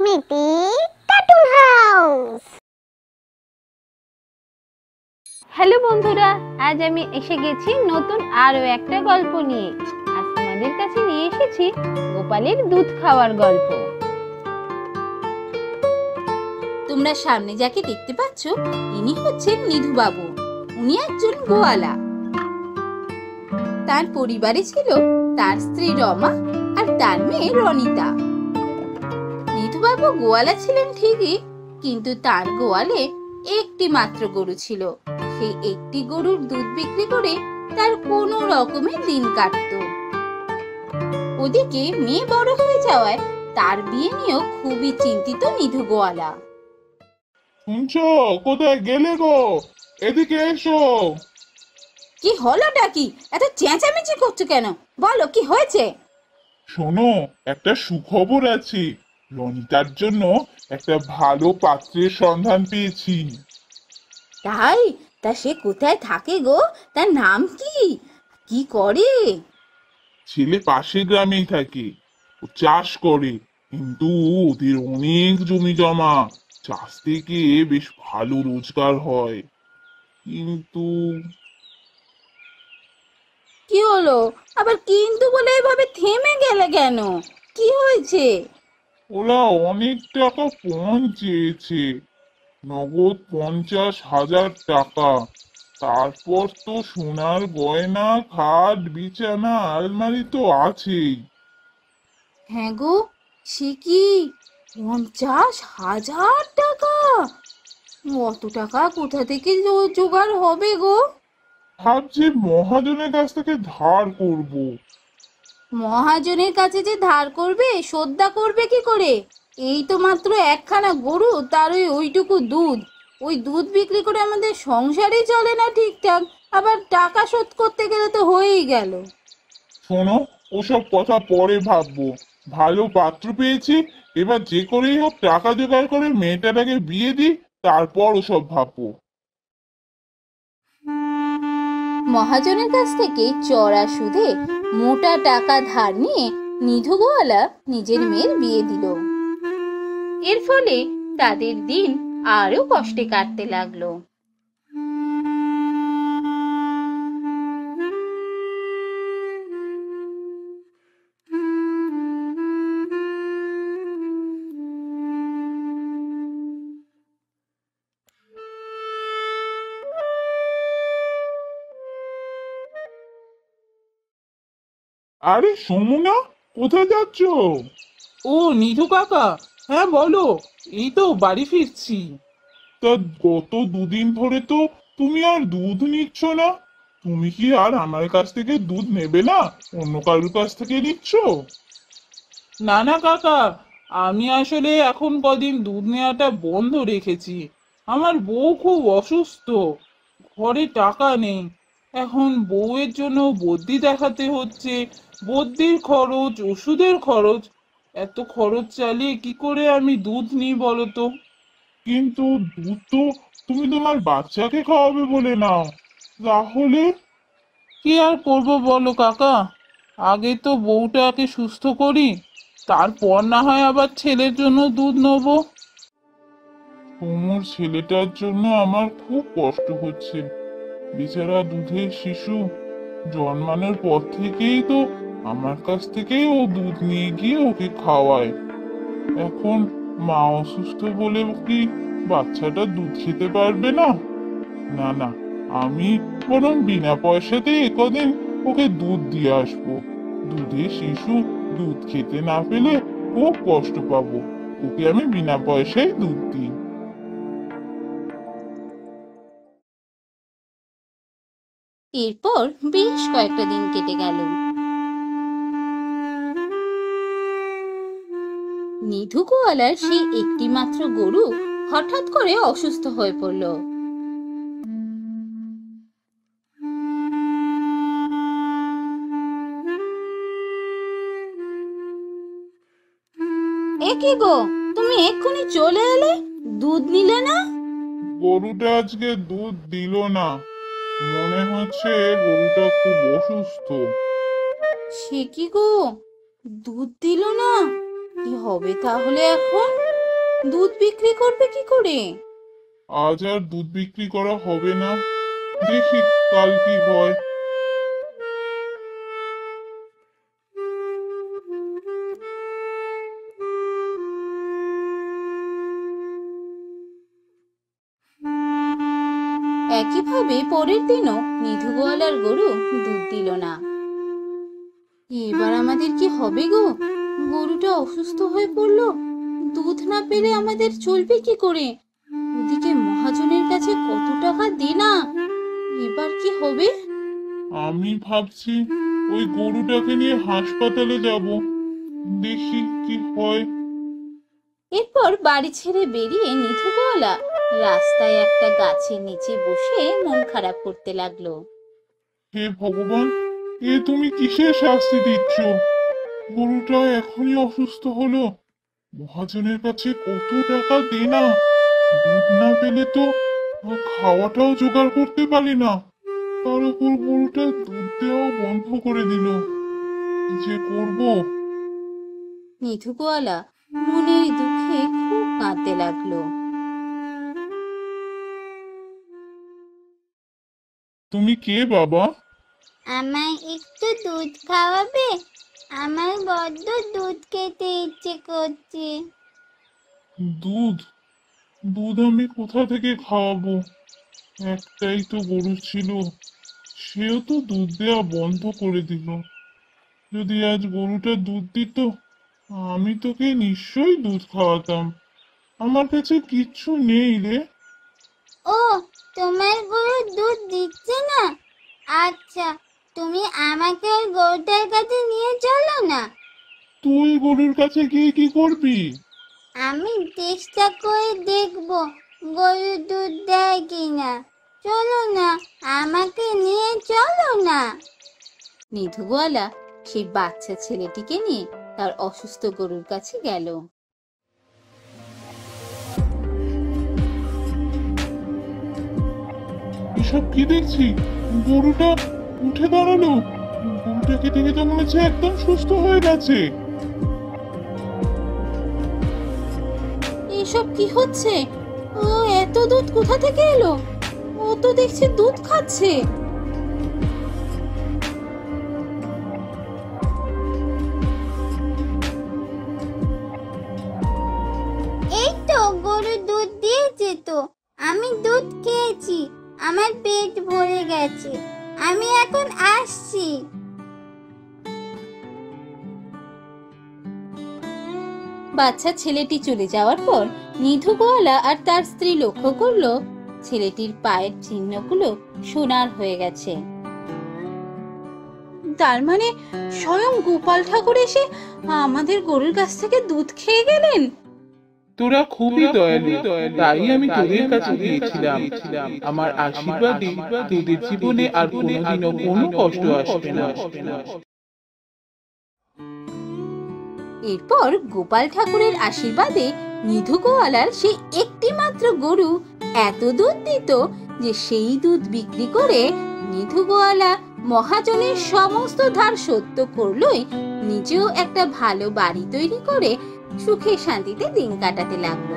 স্মৃতি cartoon house. Hello বন্ধুরা, আজ আমি এসে গেছি নতুন আরো একটা গল্প নিয়ে। আজ তোমাদের কাছে নিয়ে এসেছি গোপালের দুধ খাওয়ার গল্প। তোমরা সামনে যাকে দেখতে পাচ্ছ, ইনি হচ্ছেন নিধু বাবু। উনি একজন গোয়ালা। তার পরিবারে ছিল তার স্ত্রী রমা আর তার মেয়ে রনিতা। নিধু বাবু গোয়ালা ছিলেন ঠিকই, কিন্তু তার গোয়ালে একটি মাত্র গরু ছিল। সেই একটি গরুর দুধ বিক্রি করে তার কোনো রকমের দিন কাটতো। ওদিকে মেয়ে বড় হয়ে যাওয়ায় তার বিয়ে নিয়েও খুবই চিন্তিত নিধু গোয়ালা। শুনছো? কোথায় গেলে গো? এদিকে এসো। কি হলোটা কি? এত চেঁচামেচি করছো কেন? বলো কি হয়েছে? শোনো, একটা সুখবর আছে। রনিতার জন্য একটা ভালো পাত্রের সন্ধান পেয়েছি। তাই? তা সে কোথায় থাকে গো? তার নাম কি? কি করে? ছেলে পাশের গ্রামেই থাকে। ও চাষ করে, কিন্তু ওদের অনেক জমি জমা। চাষ থেকে বেশ ভালো রোজগার হয়, কিন্তু কি হলো? আবার কিন্তু বলে এভাবে থেমে গেলে কেন? কি হয়েছে? ওরা অনেক টাকা পণ চেয়েছে, নগদ 50,000 টাকা। তারপর তো সোনার গয়না, খাট, বিছানা, আলমারি তো আছেই। হ্যাঁ গো, সে কি 50,000 টাকা? অত টাকা কোথা থেকে জোগাড় হবে গো? ভাবছি মহাজনের কাছ থেকে ধার করব। মহাজনের কাছে যে ধার করবে, সদ্যা করবে কি করে? এই তো মাত্র একখানা গরু, তার ওইটুকু দুধ। ওই দুধ বিক্রি করে আমাদের সংসারই চলে না ঠিকঠাক, আবার টাকা শোধ করতে গেলে তো হয়েই গেল। শোনো, ওসব কথা পরে ভাববো। ভালো পাত্র পেয়েছি, এবার যে করেই হোক টাকা জোগাড় করে মেয়েটাকে বিয়ে দিই, তারপর ওসব ভাববো। মহাজনের কাছ থেকে চড়া সুদে মোটা টাকা ধার নিয়ে নিধু গোয়ালা নিজের মেয়ের বিয়ে দিল। এর ফলে তাদের দিন আরো কষ্টে কাটতে লাগলো। আরে সমুনা, কোথায় যাচ্ছ? ও নিধু কাকা, হ্যাঁ বলো। এই তো বাড়ি ফিরছি। তা গত দুদিন ধরে তো তুমি আর দুধ নিচ্ছ না। তুমি কি আর আমার কাছ থেকে দুধ নেবে না, অন্য কারোর কাছ থেকে নিচ্ছ? না না কাকা, আমি আসলে এখন কদিন দুধ নেওয়াটা বন্ধ রেখেছি। আমার বউ খুব অসুস্থ, ঘরে টাকা নেই। এখন বউয়ের জন্য বদ্যি দেখাতে হচ্ছে, বদ্যির খরচ, ওষুধের খরচ। এত খরচ চালিয়ে কি করে আমি দুধ নিই বলো তো? কিন্তু দুধ তো তুমি তোমার বাচ্চাকে খাওয়াবে বলে নাও, তাহলে? কি আর করবো বলো কাকা, আগে তো বউটাকে সুস্থ করি, তারপর না হয় আবার ছেলের জন্য দুধ নেবো। তোমার ছেলেটার জন্য আমার খুব কষ্ট হচ্ছে। বেচারা দুধের শিশু, জন্মানোর পর থেকেই তো আমার কাছ থেকেই ও দুধ নিয়ে গিয়ে ওকে খাওয়ায়। এখন মা অসুস্থ বলে কি বাচ্চাটা দুধ খেতে পারবে না? না না, আমি বরং বিনা পয়সাতেই কদিন ওকে দুধ দিয়ে আসবো। দুধের শিশু দুধ খেতে না পেলে খুব কষ্ট পাবো। ওকে আমি বিনা পয়সায় দুধ দিই। এরপর বেশ কয়েকটা দিন কেটে গেল। নিধু গোয়ালার সেই একটি মাত্র গরু হঠাৎ করে অসুস্থ হয়ে পড়ল। এ কি গো, তুমি এক্ষুনি চলে এলে, দুধ নিলে না? গরুটা আজকে দুধ দিল না, মনে হচ্ছে গরুটা খুব অসুস্থ। সে কি গো, দুধ দিল না? কি হবে তাহলে এখন? দুধ বিক্রি করবে কি করে? আজ আর দুধ বিক্রি করা হবে না, দেখি কাল কি হয়। একইভাবে পরের দিনও নিধু গোয়ালার গরু দুধ দিল না। এবার আমাদের কি হবে গো? গরুটা অসুস্থ হয়ে পড়লো, দুধ না পেলে আমাদের চলবে কি করে? ওদিকে মহাজনের কাছে কত টাকা দেনা, এবার কি হবে? আমি ভাবছি ওই গরুটাকে নিয়ে হাসপাতালে যাব, দেখি কি হয়। এরপর বাড়ি ছেড়ে বেরিয়ে নিধু গোয়ালা রাস্তায় একটা গাছের নিচে বসে মন খারাপ করতে লাগলো। হে ভগবান, এ তুমি কিসের শাস্তি দিচ্ছ? গরুটা এখনই অসুস্থ হলো, মহাজনের কাছে কত টাকা দেনা, দুধ না পেলে তো খাওয়াটাও জোগাড় করতে পারি না, তার উপর গরুটা দুধ দেওয়া বন্ধ করে দিল, কি যে করবো। নিধু গোয়ালা মনের দুঃখে খুব কাঁদতে লাগলো। তুমি কে বাবা? আমায় একটু দুধ খাওয়াবে? আমার বড্ড দুধ খেতে ইচ্ছে করছে। দুধ? দুধ আমি কোথা থেকে খাওয়াবো? একটাই তো গরু ছিল, সেও তো দুধ দেওয়া বন্ধ করে দিল। যদি আজ গরুটা দুধ দিত, আমি তোকে নিশ্চয়ই দুধ খাওয়াতাম। আমার কাছে কিচ্ছু নেই রে। ও, তোমার গরু দুধ দিচ্ছে না? আচ্ছা, তুমি আমাকে ওই গরুটার কাছে নিয়ে চলো না। তুই গরুর কাছে গিয়ে কি করবি? আমি চেষ্টা করে দেখবো গরু দুধ দেয় কিনা। চলো না, আমাকে নিয়ে চলো না। নিধু গোয়ালা সেই বাচ্চা ছেলেটিকে নিয়ে তার অসুস্থ গরুর কাছে গেল। এসব কি দেখছি? গরুটা উঠে দাঁড়ালো, গরুটাকে দেখে তো মনে হচ্ছে একদম সুস্থ হয়ে গেছে। এসব কি হচ্ছে? ও এত দুধ কোথা থেকে এলো? ও তো দেখছি দুধ খাচ্ছে। এই তো গরু দুধ দিয়েছে তো, আমি দুধ খেয়েছি, আমার পেট ভরে গেছে, আমি এখন আসছি। বাচ্চা ছেলেটি চলে যাওয়ার পর নিধু গোয়ালা আর তার স্ত্রী লক্ষ্য করলো ছেলেটির পায়ের চিহ্নগুলো সোনার হয়ে গেছে। তার মানে স্বয়ং গোপাল ঠাকুর এসে আমাদের গরুর কাছ থেকে দুধ খেয়ে গেলেন। তোরা খুবই দয়ালু, তাই আমি তোদের কাছে গিয়েছিলাম। আমার আশীর্বাদে তোদের জীবনে আর কোনোদিনও কোনো কষ্ট আসবে না। এরপর গোপাল ঠাকুরের আশীর্বাদে নিধু গোয়ালার সেই একটি মাত্র গরু এত দুধ দিত যে সেই দুধ বিক্রি করে নিধু গোয়ালা মহাজনের সমস্ত ধার শোধ করলই, নিজেও একটা ভালো বাড়ি তৈরি করে সুখে শান্তিতে দিন কাটাতে লাগলো।